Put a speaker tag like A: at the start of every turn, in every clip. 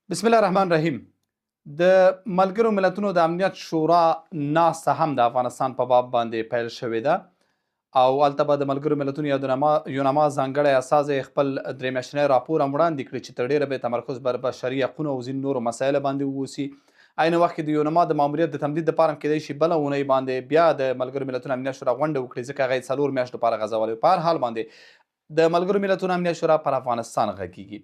A: بسم الله الرحمن الرحیم. د ملګرو ملتونو د امنیت شورا ناسته هم د افغانستان په باب باندې پیل شوې ده او هلته به د ملګرو ملتونو یونما ځانګړی استازی خپل درې میاشتنی راپور هم وړاندې کړي چې تر ډیره به تمرکز بر بشري حقونو او ځینو نورو مسایلو باندې واوسي. عین وخت کې د یونما د ماموریت د تمدید لپاره هم کیدای شي بله اونۍ باندې بیا د ملګرو ملتونو امنیت شورا غونډه وکړي، ځکه هغه یې 4 میاشتو لپاره غځولی. په هر حال باندې د ملګرو ملتونو امنیت شورا پر افغانستان غږیږي.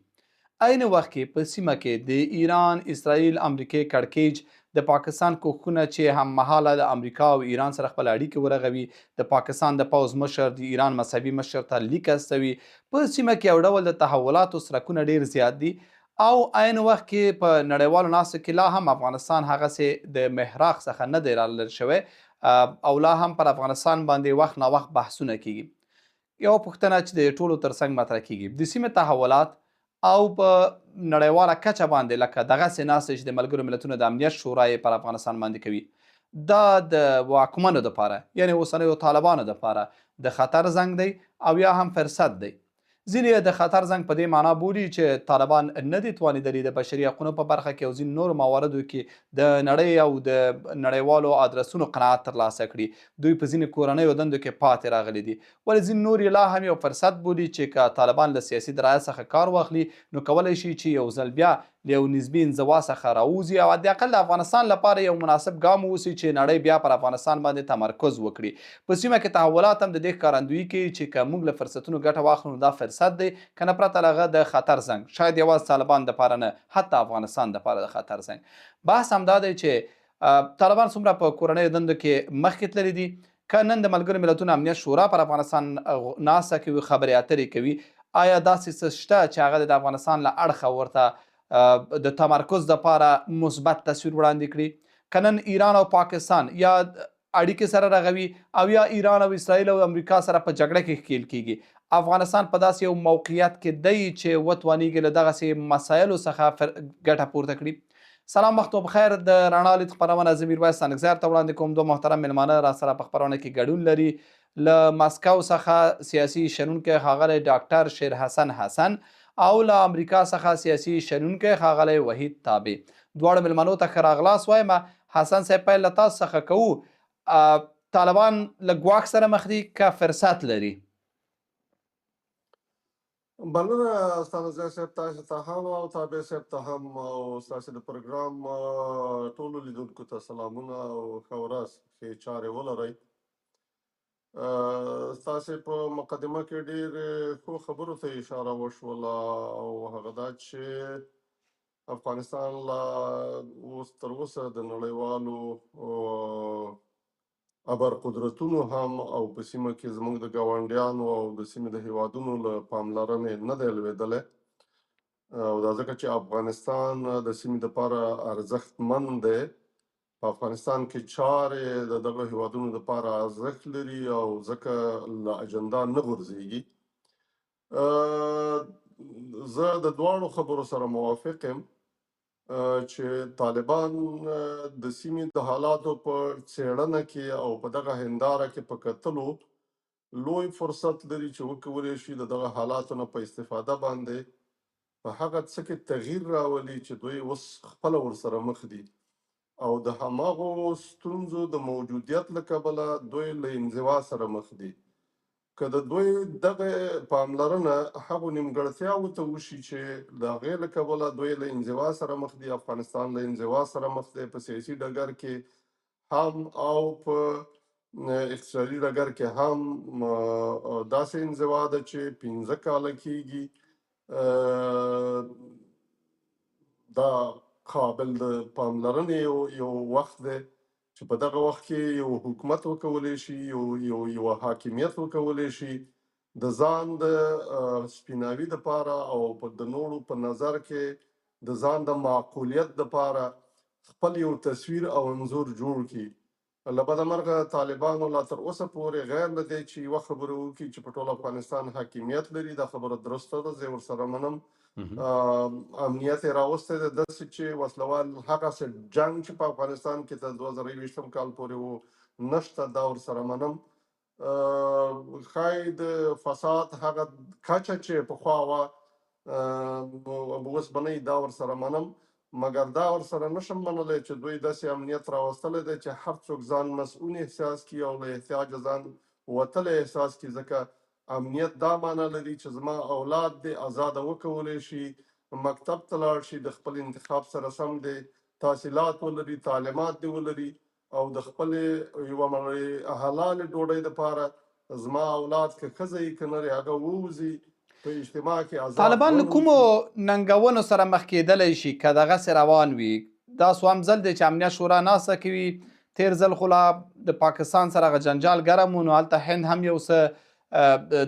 A: عین وخت کې په سیمه کې د ایران، اسرائیل، امریکې کړکېچ، د پاکستان کوښښونه چې هم مهاله د امریکا او ایران سره خپل اړیکې ورغوي، د پاکستان د پوځ مشر د ایران مذهبي مشر ته لیک استوي، په سیمه کې یو ډول د تحولاتو څرکونه ډیر زیات دي او عین وخت کې په نړیوالو ناستو کې لا هم افغانستان هغسې د محراق څخه نه دی رالرې شوی او لا هم پر افغانستان باندې وخت نا وخت بحثونه کیږي. یوه پوښتنه چې د ټولو ترڅنګ مطرح کیږي، د سیمې تحولات او په نړیواله کچه باندې لکه دغسې ناستې چې د ملګرو ملتونو د امنیت شورا یې پر افغانستان باندې کوي، دا د واکمنو دپاره یعنې اوسنیو طالبانو دپاره د خطر زنګ دی او یا هم فرصت دی. ځینې یې د خطر زنګ په دې معنا بولي چې طالبان نه دي توانېدلي د بشري حقونو په برخه کې او ځینو نورو مواردو کې د نړۍ او د نړیوالو ادرسونو قناعت ترلاسه کړي. دوی په ځینې کورنیو دندو کې پاتې راغلي دي، ولې ځینې نور یې لا هم یو فرصت بولي چې که طالبان له سیاسي درایت څخه کار واخلي نو کولی شي چې یو ځل بیا له یو نسبي انزوا څخه راوځي او حداقل د افغانستان لپاره یو مناسب ګام واوسي چې نړۍ بیا پر افغانستان باندې تمرکز وکړي. په سیمه کې تحولات هم د دې ښکارندویي کوي چې که موږ له فرصتونو ګټه واخلو نو دا فرصت دی، که نه پرته له هغه د خطر زنګ، شاید یوازې طالبان دپاره نه، حتی افغانستان دپاره د خطر زنګ. بحث همدا دی چې طالبان څومره په کورنیو دندو کې مخکې تللي دي. که نن د ملګرو ملتونو امنیت شورا پر افغانستان ناسته کوي، خبرې اترې کوي، آیا داسې څه شته چې هغه د افغانستان له اړخه ورته د تمرکز دپاره مثبت تصویر وړاندې کړي؟ که نن ایران او پاکستان یا اړیکې سره رغوي او یا ایران او اسرائیل او امریکا سره په جګړه کې ښکیل کیږي، افغانستان په داسې یو موقعیت کې دی چې وتوانیږي له دغسې مسایلو څخه ګټه پورته کړي. سلام، وخت مو بخیر. د رڼا لید خپرونه زه میرویس ستانکزی ته وړاندې کوم. دوه محترم میلمانه را سره په خپرونه کې ګډون لري. له مسکو څخه سیاسي شنونکی ښاغلی ډاکټر شیر حسن حسن او له امریکا څخه سیاسي شنونکی ښاغلی وحید تابع. دواړو میلمنو ته ښه راغلاست وایم. حسن صاحب، پیل له تاسو څخه کوو. طالبان له ګواښ سره مخ دي که فرصت لري؟
B: بلنه استاد صاحب تاسو ته هم او تابع صاحب ته هم او تاسو د پروګرام ټولو لیدونکو ته سلامونه او ښه ورځ، ښې چارې ولرئ. تاسو په مقدمه کې ډېر ښو خبرو ته اشاره وشوله او هغه دا چې افغانستان لا اوس تر اوسه د نړیوالو ابر قدرتونو هم او په سیمه کې زموږ د ګاونډیانو او د سیمې د هیوادونو له پاملرنې نه دی لوېدلی، او دا ځکه چې افغانستان د سیمې دپاره ارزښتمند دی. په افغانستان کې چارې د دغه هیوادونو دپاره ارزښت لري او ځکه له اجنډا نه غورځېږي. زه د دواړو خبرو سره موافق یم چې طالبان د سیمې د حالاتو په څېړنه کې او په دغه هنداره کې په کتلو لوی فرصت لري چې وکولی شي د دغه حالاتو نه په استفاده باندې په هغه څه کې تغییر راولي چې دوی اوس خپله ورسره مخ دي او د هماغو ستونزو د موجودیت له کبله دوی له انزوا سره مخ دي. که د دوی دغه پاملرنه هغو نیمګړتیاوو ته وشي چې د هغې له کبله دوی له انزوا سره مخ دي، افغانستان له انزوا سره مخ دی په سیاسي ډګر کې هم او په اقتصادي ډګر کې هم. داسې انزوا ده چې 15 کاله کېږي. دا قابل د پاملرنې یو وخت دی چې په دغه وخت کې یو حکومت وکولی شي، یو حاکمیت وکولی شي د ځان د سپیناوي دپاره او د نورو په نظر کې د ځان د معقولیت دپاره خپل یو تصویر او انځور جوړ کړي. له بده مرغه طالبانو لا تر اوسه پورې غیر له دې چې یوه خبره وکړي چې په ټول افغانستان حاکمیت لري، دا خبره درسته ده، زه یې ورسره منم. امنیت یې راوستی دی داسې چې وسلوال هغسې جنګ چې په افغانستان کې تر 2021 کال پورې و نشته، دا ورسره منم. ښایي د فساد هغه کچه چې پخوا وه اوس به نه وي، دا ورسره منم. مګر دا ورسره نشم منلی چې دوی داسې امنیت راوستلی دی چې هر څوک ځان مسؤل احساس کړي او له احتیاجه ځان وتلی احساس کړي. ځکه امنیت دا معنی لري چې زما اولاد دی آزاده وکولی شي مکتب ته لاړ شي، د خپل انتخاب سره سم دی تحصیلات ولري، تعلیمات دی ولري، او د خپلې یوه حلالې ډوډۍ دپاره زما اولاد که ښځه یي که نر یې هغه ووځي په اجتماع کې آزاد
A: طالبان له
B: ژوند
A: کومو
B: وکړي.
A: ننګونو سره مخ کېدلی شي که دغسې روان وي؟ دا څوام ځل دی چې امنیت شورا ناسته کوي. تیر ځل خو لا د پاکستان سره هغه جنجال ګرم و، نو هلته هند هم یو څه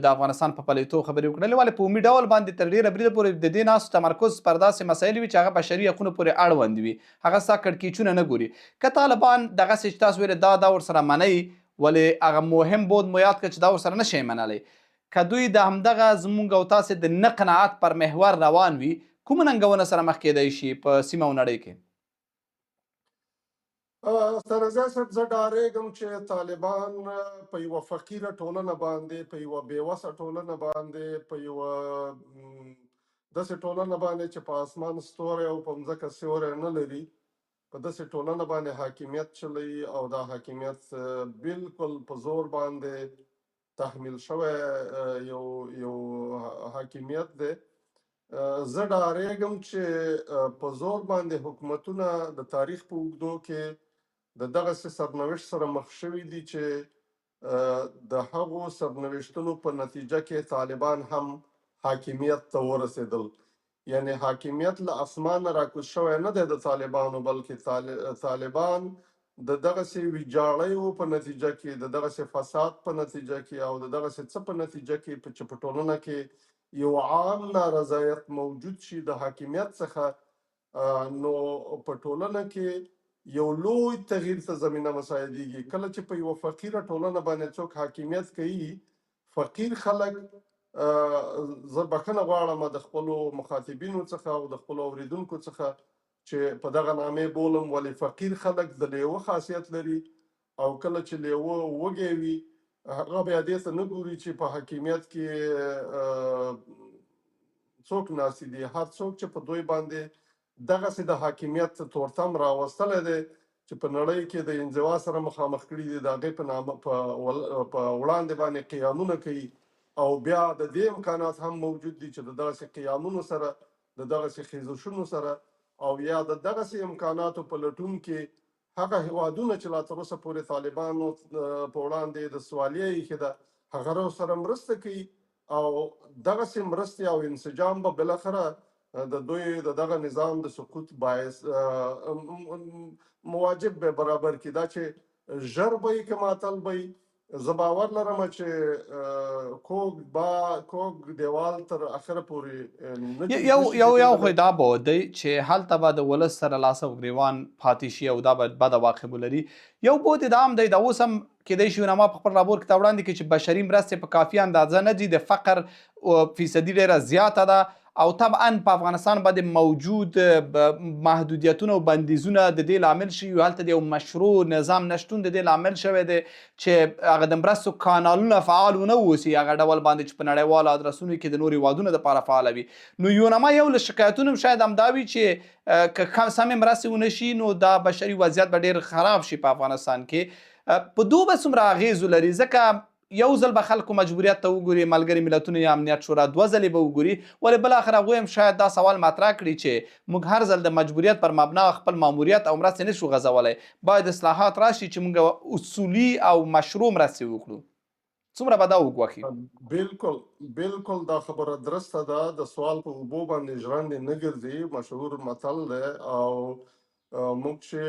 A: د افغانستان په پلیتو خبرې وکړلې، ولې په عمومي ډول باندې تر ډېره بریده پورې د دې ناستو تمرکز پر داسې مسایلو وي چې هغه بشري حقونو پورې اړوند وي، هغه ستا کړکېچونه نه ګوري. که طالبان دغسې چې تاسو ویلې دا ورسره منئ، ولې هغه مهم بود مو یاد کړه چې دا ورسره نشئ منلی. که دوی د همدغه زموږ او تاسې د نه قناعت پر محور روان وي، کومه ننګونه سره مخ کېدی شي په سیمه او نړۍ کې؟
B: سرزی صاحب زه ډارېږم چې طالبان په یوه فقیره ټولنه باندې، په یوه بېوسه ټولنه باندې، په یوه داسې ټولنه باندې چې په اسمان ستوری او په مځکه سیوری نه لري، په داسې ټولنه باندې حاکمیت چلوي او دا حاکمیت بالکل په زور باندې تحمیل شوی یو حاکمیت دی. زه ډارېږم چې په زور باندې حکومتونه د تاریخ په اوږدو کې د دغسې سرنوشت سره مخ شوي دي چې د هغو سرنوشتونو په نتیجه کې طالبان هم حاکمیت ته ورسېدل. یعنی حاکمیت له اسمانه راکوز شوی نه دی د طالبانو، بلکې طالبان د دغسې ویجاړیو په نتیجه کې، د دغسې فساد په نتیجه کې او د دغسې څه په نتیجه کې چې په ټولنه کې یو عام نارضایت موجود شي د حاکمیت څخه، نو په ټولنه کې یو لوی تغییر ته زمینه مساعدېږي. کله چې په یوه فقیره ټولنه باندې څوک حاکمیت کوي، فقیر خلک، زه بخښنه غواړم د خپلو مخاطبینو څخه او د خپلو اوریدونکو څخه چې په دغه نامې بولم، ولې فقیر خلک د لیوه خاصیت لري، او کله چې لیوه وږی وي هغه بیا دې ته نه ګوري چې په حاکمیت کې څوک ناستې دي. هر څوک چې په دوی باندې دغسې د حاکمیت تورتم راوستلی دی چې په نړۍ کې د انزوا سره مخامخ کړي دي، د هغې په وړاندې باندې قیامونه کوي، او بیا د دې امکانات هم موجود دي چې د دغسې قیامونو سره، د دغسې خیزشونو سره، او یا د دغسې امکاناتو په لټون کې هغه هیوادونه چې لا تر اوسه پورې طالبانو په وړاندې د سوالیه ایښې ده هغه سره مرسته کوي، او دغسې مرستې او انسجام به بالاخره د دوی د دغه نظام د سقوط باعث مواجب به برابر کړي. دا چې ژر به یې که ماتل به یې، زه باور لرم چې کوږ دیوال تر اخره پورې
A: یو خو دا به دی چې هلته به د ولس سره لاس او ګریوان پاتې شي او دا به بد عواقب ولري. یو بود دا هم دی، دا اوس هم کیدای شي ما په خپل راپور کې وړاندې کړي چې بشري مرستې په کافي اندازه نه دي، د فقر فیصدي ډېره زیاته ده، او طبعا په افغانستان باندې موجود محدودیتونه او بندیزونه د دې لامل شوي، هلته د یو مشروع نظام نشتون د دې لامل شوی دی چې هغه د مرستو کانالونه فعال ونه اوسي هغه ډول باندې چې په نړیوالو ادرسونو کې د نورو هیوادونو دپاره فعاله وي. نو یونما یو له شکایتونو شاید همدا وي چې که سمې مرستې ونه شي نو دا بشري وضعیت به ډېر خراب شي په افغانستان کې. په دو به څومره اغېزو لري؟ ځکه یو ځل به خلکو مجبوریت ته وګوري، ملګري ملتونو یا امنیت شورا 2 ځلې به وګوري، ولې بالاخره هغوی هم شاید دا سوال مطرح کړي چې موږ هر ځل د مجبوریت پر مبنا خپل ماموریت او مرستې نشو غځولی، باید اصلاحات راشي چې موږ اصولي او مشروع مرستې وکړو. څومره به دا وګواښي؟
B: بالکل دا خبره درسته ده، د سوال په اوبو باندې ژرندې نه ګرځي، مشهور متل دی. او موږ چې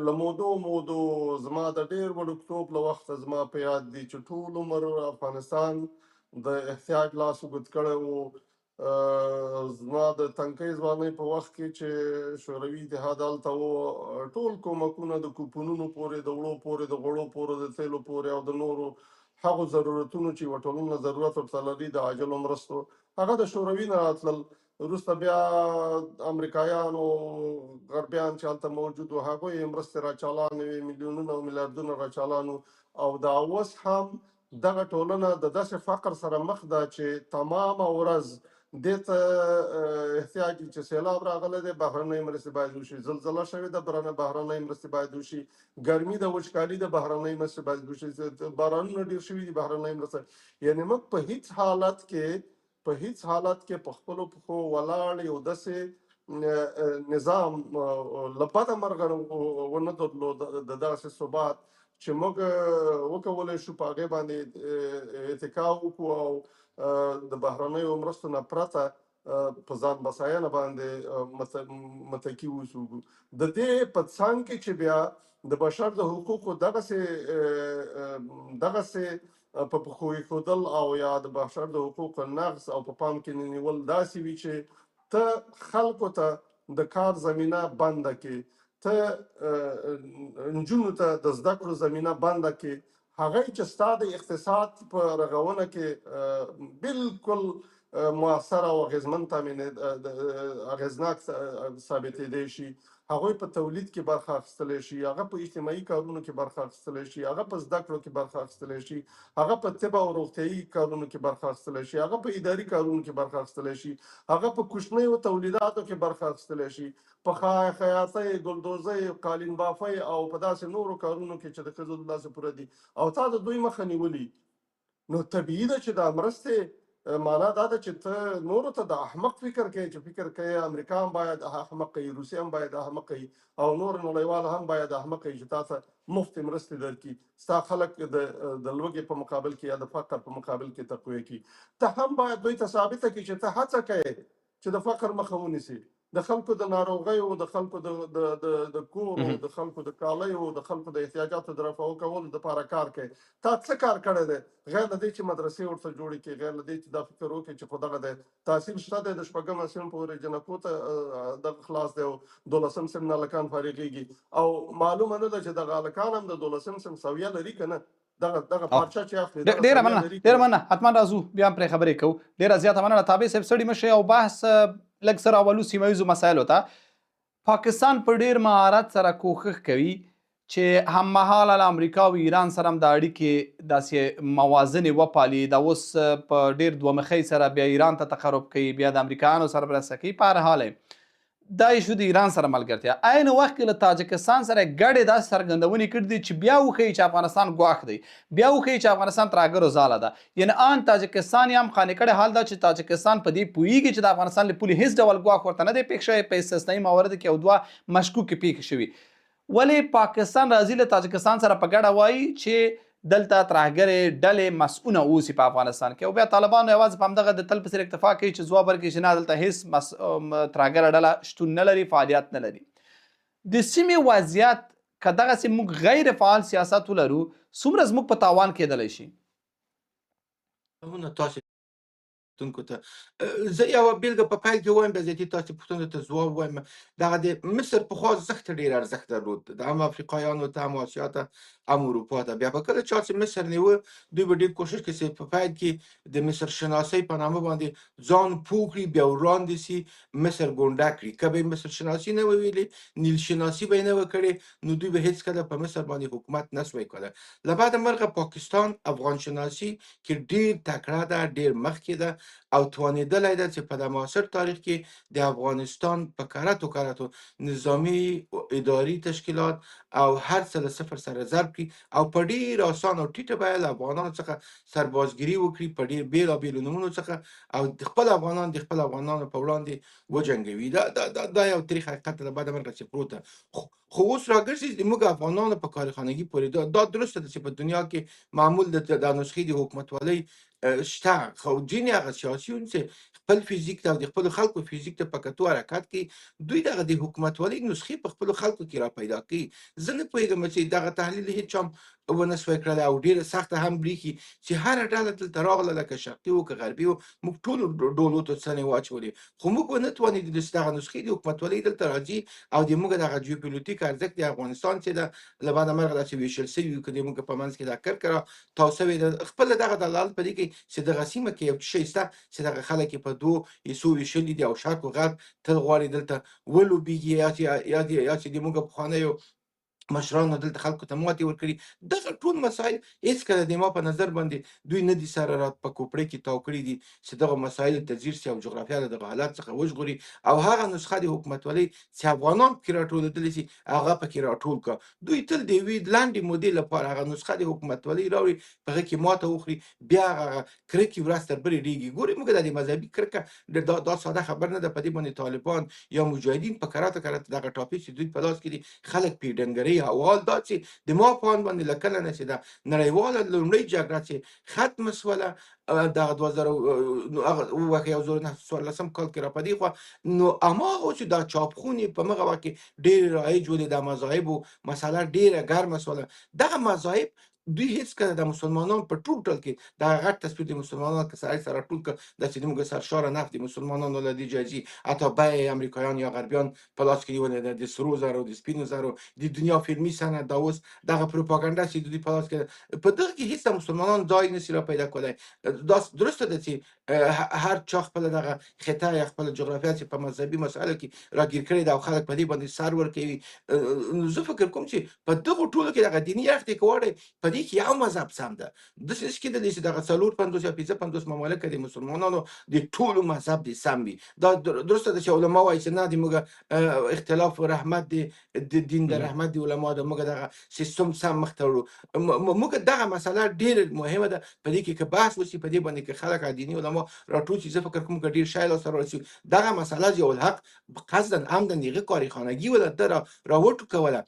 B: له مودو زما د ډېر وړوکتوب له وخته زما په یاد دي چې ټول عمر افغانستان د احتیاج لاس اوږد کړی و. زما د تنکۍ ځوانۍ په وخت کې چې شوروي اتحاد هلته و، ټول کومکونه د کوپنونو پورې، د وړو پورې، د غوړو پورې، د تیلو پورې او د نورو هغو ضرورتونو چې یوه ټولنه ضرورت ورته لري د عاجلو مرستو، هغه د شوروي نه راتلل. وروسته بیا امریکایانو غربیان چې هلته موجود وو هغوی یې مرستې راچالانې وې، میلیونونه او میلیاردونه راچالانو، او دا اوس هم دغه ټولنه د داسې فقر سره مخ ده چې تمامه ورځ دې ته احتیاج دی چې سیلاب راغلی دی، بهرنۍ مرستې باید وشي. زلزله شوې ده، بهرنۍ مرستې باید وشي. ګرمي ده، وچکالي ده، بهرنۍ مرستې باید وشي. بارانونه ډېر شوي دي، بهرنۍ مرستې. یعنې موږ په هیڅ حالت کې په خپلو پښو ولاړ یو داسې نظام له بده مرغه ونه درلود، د داسې ثبات چې موږ وکولی شو په هغې باندې اتکا وکړو او د بهرنیو مرستو نه پرته په ځان بساینه باندې متکي اوسو. د دې په څنګ کې چې بیا د بشر د حقوقو دغسې په پښو ایښودل او یا د بشر د حقوقو نقض او په پام کې نیول داسې وي چې ته خلکو ته د کار زمینه بنده کړي، ته نجونو ته د زده کړو زمینه بنده کړي، هغه چې ستا د اقتصاد په رغونه کې بالکل مؤثر او اغیزناک ثابتېدی شي. هغوی په تولید کې برخه اخیستلی شي، هغه په اجتماعي کارونو کې برخه اخیستلی شي، هغه په زده کړو کې برخه اخیستلی شي، هغه په طب او روغتیایي کارونو کې برخه اخیستلی شي، هغه په اداري کارونو کې برخه اخیستلی شي، هغه په کوچنیو تولیداتو کې برخه اخیستلی شي، په خیاطۍ، ګلدوزۍ، قالین بافۍ او په داسې نورو کارونو کې چې د ښځو د لاسه پوره دي، او تا د دوی مخه نیولي. نو طبیعي ده چې دا مرستې معنا دا ده چې ته نورو ته د احمق فکر کوي، چې فکر کوي امریکا هم باید احمق وي، روسیه هم باید احمق وي، او نور نړیوال هم باید احمق وي چې تا ته مفت مرستې درکړي، ستا خلک د لوږې په مقابل کې یا د فقر په مقابل کې تقویه کړي. ته هم باید دوی ته ثابته کړي چې ته هڅه کوې چې د فقر مخه ونیسي، د خلکو د ناروغیو، د خلکو د کور او د خلکو د کالیو، د خلکو د احتیاجاتو د رفع کولو لپاره کار کوي. تا څه کار کړی دی غیر له دې چې مدرسې ورته جوړې کړي، غیر له دې چې دا فکر وکړي چې خو دغه دی تحصیل شته دی، د شپږم صنف پورې جنکو ته دغه خلاص دی او 12 صنف نه هلکان فارغېږي، او معلومه نه ده چې دغه هلکان هم د 12 صنف سویه لري که نه. دغه پارچه چې اخلي
A: ډیره مننه حتما راځو بیا هم پرې خبرې کوو. ډیره زیاته مننه تابع صاحب، ستړي مه شئ او بحث لږ څه راولو سیمه ییزو مسایلو ته. پاکستان په ډیر مهارت سره کوښښ کوي چې هممهاله له امریکا او ایران سره هم د اړیکې داسې موازنې وپالي. دا اوس په ډیر دوه مخۍ سره بیا ایران ته تقرب کوي، بیا د امریکایانو سره مرسته کوي. په هر حال دا ایشو د ایران سره ملګرتیا، عین وخت کې له تاجکستان سره ګډې داسې څرګندونې کړي دي چې بیا وښیي چې افغانستان ګواښ دی، بیا وښیي چې افغانستان ترهګرو ځاله ده. یعنې ان تاجکستان یې هم قانع کړی حال ده چې تاجکستان په دې پوهیږي چې د افغانستان له پولې هیڅ ډول ګواښ ورته نه دی پېښ شوی. په استثنایي مواردو کې یو دوه مشکوکې پېښې شوي. ولې پاکستان راځي له تاجکستان سره په ګډه وایي چې دلته ترهګرې ډلې مسؤونه اوسي په افغانستان کې، او بیا طالبانو یوازې په همدغه د تل په څېر اکتفا کوي چې ځواب ورکړي چې نه دلته هېڅ ترهګره ډله شتون نه لري، فعالیت نه لري. د سیمې وضعیت که دغسې موږ غیر فعال سیاست ولرو څومره زموږ په تاوان کېدلی شي؟
C: تونکو ته زه یوه بېلګه په پیل کې وایم، بیا زیاتي تاسې پوښتنو ته ځواب وایم. دغه د مصر پخوا زښت ډېر ارزښت درلود، د هم افریقایانو ته، هم اسیا ته، هم اروپا ته. بیا به کله چا چې مصر نیوه، دوی به ډېر کوښښ کوي چې په پیل کې د مصر شناسۍ په نامه باندې ځان پوه کړي، بیا وړاندې سي مصر ګونډه کړي. که به یې مصر شناسي نه وه ویلې، نیل شناسي به یې نه وه کړې، نو دوی به هېڅکله په مصر باندې حکومت نه سوی کولی. له بعد مرغه پاکستان افغان شناسي کې ډېر تکړه ده، ډېر مخکې ده او توانېدلی ده چې په د معاصر تاریخ کې د افغانستان په کرتو کرتو نظامي اداري تشکیلات او هر څه له صفر سره ضرب کړي او په ډېر اسان او ټیټه بیه له افغانانو څخه سربازګري وکړي په ډېر بېلابېلو نومونو څخه، او د خپل افغانان د خپل افغانانو په وړاندې وجنګوي. دا یو تاریخ حقیقت له بعده مرغه چې پروت ده. خو اوس راګرځي زموږ افغانانو په کارخانګي پورې دا درسته ده چې په دنیا کې معمول د نسخې د حکومتولۍ شته، خو ځینې هغه سیاسیون چې خپل فزیک ته او د خپلو خلکو فزیک ته په کتو حرکت کوي، دوی دغه د حکومتولۍ نسخې په خپلو خلکو کې را پیدا کوي. زه نه پوهېږم چې دغه تحلیل هېڅ چا هم ونه سوی کړلی او ډېره سخته هم برېښي چې هره ډله دلته راغله، لکه شرقي و که غربي و، موږ ټولو ډولو ته څنې واچولې، خو موږ ونه توانېدو چې دغه نسخې د حکومتولۍ دلته راځي او د موږ دغه جیوپولیټیک ارزښت د افغانستان چې ده له بعده مرغه داسې ویشل سوي وي، که د موږ په منځ کې دا کرکه را تاو سوې ده. خپله دغه دلالت په دې کوي چې دغه سیمه کې یو شی شته چې دغه خلک یې په دوو حصو ویشلي دي او شرق و غرب تل غواړي دلته ولوبېږي، یا چې د موږ پخوانیو مشرانو دلته خلکو ته ماتې ورکړي. دغه ټول مسایل هېڅکله د ما په نظر باندې دوی نه دي سره را په کوپړۍ کې تاو کړي دي چې دغه مسایلو ته ځیر سي او جغرافیه له دغه حالات څخه وژغوري او هغه نسخه د حکومتولۍ چې افغانان پکې راټولېدلي سي هغه پکې راټول کړه. دوی تل د یوې لنډې مودې لپاره هغه نسخه د حکومتولۍ راوړي، په هغه کې ماته وخوري، بیا هغه کرکې ورځ تر بلې ډېږي. ګورئ موږ د مذهبي کرکه دا ساده خبر نه ده. په دې باندې طالبان یا مجاهدین په کراته دغه ټاپک چې دوی په لاس کې دي خلک پې ډنګري. حوال دا چې د ما په اند باندې له کله نه چې دا نړیواله لومړۍ جګړه چې ختمه سوله دغه 2014 کال کې را په دې خوا نو هماغه چې دا چاپخونې په مغه وخت کې ډېرې رایج ولې د مذاهبو مسله ډېره ګرمه سوله. دغه مذاهب دوی هېڅکله د مسلمانانو په ټوټل کې دغه غټ تصویر د مسلمانانو که سړی سره ټول کړ دا چې زموږ سرشاره نفت د مسلمانانو له دې جایزي حتی بیه یې امریکایان یا غربیان په لاس کې نیولې ده، د سرو زرو د سپینو زرو د دنیا فلمي صنعت دا اوس دغه پروپاګاندا چې د دوی په لاس کې ده. په دغه کې هېڅ د مسلمانانو ځای نشي را پیدا کولی. دا درسته ده چې هر چا خپله دغه خطه یا خپله جغرافیه چې په مذهبي مسایلو کې راګیر کړې ده او خلک په دې باندې سر ورکوي. نو زه فکر کوم چې په دغو ټولو کې دغه دیني اړخ ته که واړئ په دې کې یو مذهب سم ده. داسې نشي کېدلی چې دغه 450 یا 550 ممالک د مسلمانانو د ټولو مذهب دې سم وي. دا درسته ده چې علما وایي چې نه د موږ اختلاف رحمت دی، د دین د رحمت دی علما د موږ دغه سیستم سم مخ ته وړو. موږ دغه مسله ډېره مهمه ده. په دې کې که بحث وشي په دې باندې که خلک دیني علما راټول شي زه فکر کوم که ډېر شی لاسته راسي. دغه مسله ضیاء الحق قصدا عمدا د هغه کارخانګي ولا ده را وټوکوله.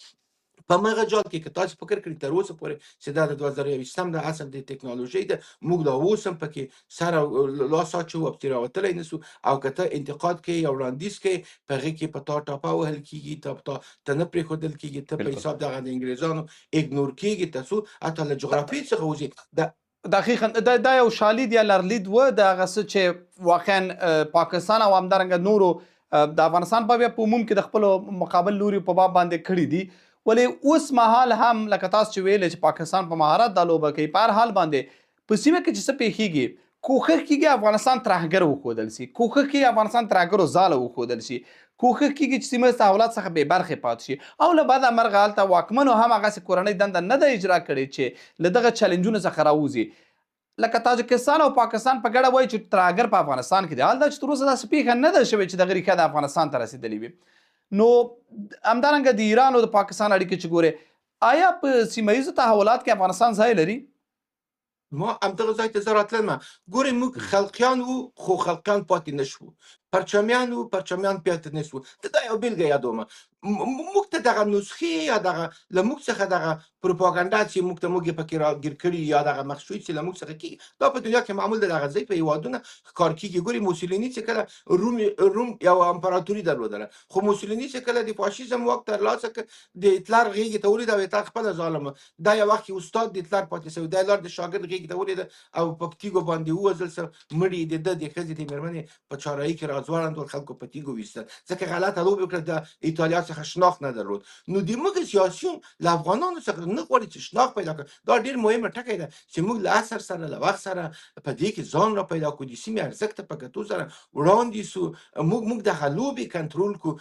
C: په مغه جال کې که تاسو فکر کړئ تر اوسه پورې چې دا د 2021 د عصر د ټکنالوژۍ ده موږ لا اوس هم پکې سره لاس اچوو او پرې راوتلی نه سو. او که ته انتقاد کوې یا وړاندیز کوې په هغې کې په تا ټاپه وهل کېږي، ته نه پرېښودل کېږي، ته په حساب دغه د انګریزانو اګنور کېږي، ته څو حتی له جغرافیې څخه وځي.
A: دقیقا دا یو شالید یا لرلید و د هغه څه چې واقعا پاکستان او همدارنګه نورو د افغانستان په بیا په عموم کې د خپلو مقابل لوري په باب باندې کړي دي. ولې اوس مهال هم لکه تاسو چې ویلې چې پاکستان په مهارت دا لوبه کوي، په هر حال باندې په سیمه کې چې څه پیښیږي کوښښ کېږي افغانستان ترهګر وښودل سي، کوښښ کېږي افغانستان ترهګرو ځاله وښودل سي، کوښښ کېږي چې سیمه تحولات څخه بې برخې پاتې شي. او له بعده مرغه هلته واکمنو هم هغسې کورنۍ دنده نه ده اجرا کړې چې له دغه چلنجونو څخه راوځي. لکه تاجکستان او پاکستان په ګډه وایي چې ترهګر په افغانستان کې دی. حال دا چې تر اوسه داسې پیښه نه ده شوې چې دغه ریښه د افغانستان ته رسېدلې وي. نو همدارنګه د ایران او د پاکستان اړیکې چې ګورې آیا په سیمه ییزو تحولات کې افغانستان ځای لري؟
C: ما همدغه ځای ته زه راتلم. ګورئ موږ خلقیان وو خو خلقیان پاتې نه شوو، پرچمیان وو پرچمیان پاتې نه شوو. ته دا یو بېلګه یادومه. موږ ته دغه نسخې یا دغه له موږ څخه دغه پروپاګاندا چې موږ ته موږ یې پکې راګیر کړي یا دغه مخشوي چې له موږ څخه کېږي دا په دنیا کې معمول د دغه ځای په هېوادونه ښکار کېږي. ګورئ موسولیني چې کله روم یو امپراتوري درلودله خو موسولیني چې کله د فاشیزم واک ترلاسه کړ د هټلر غېږې ته ولید او هټلر خپله ظالمه دا یو وخت کې استاد د هټلر پاتې شوی دا لار د شاګرد غېږې ته ولیده او په تیږو باندې ووژل سو. مړي د ده د ښځې د مېرمنې په چارایي کې راځوړندول خلکو په تیږو ویستل ځکه غلطه لوبې وکړه د ایټالیا څخه شناخت نه درلود. نو د موږ سیاسیون له افغانانو څخه نه غواړي چې شناخت پیدا کړي. دا ډېر مهمه ټکی ده چې موږ له عصر سره له وخت سره په دې کې ځان را پیدا کړو، د سیمې ارزښت ته په کتو سره وړاندې سو. موږ دغه لوبې کنټرول کړو.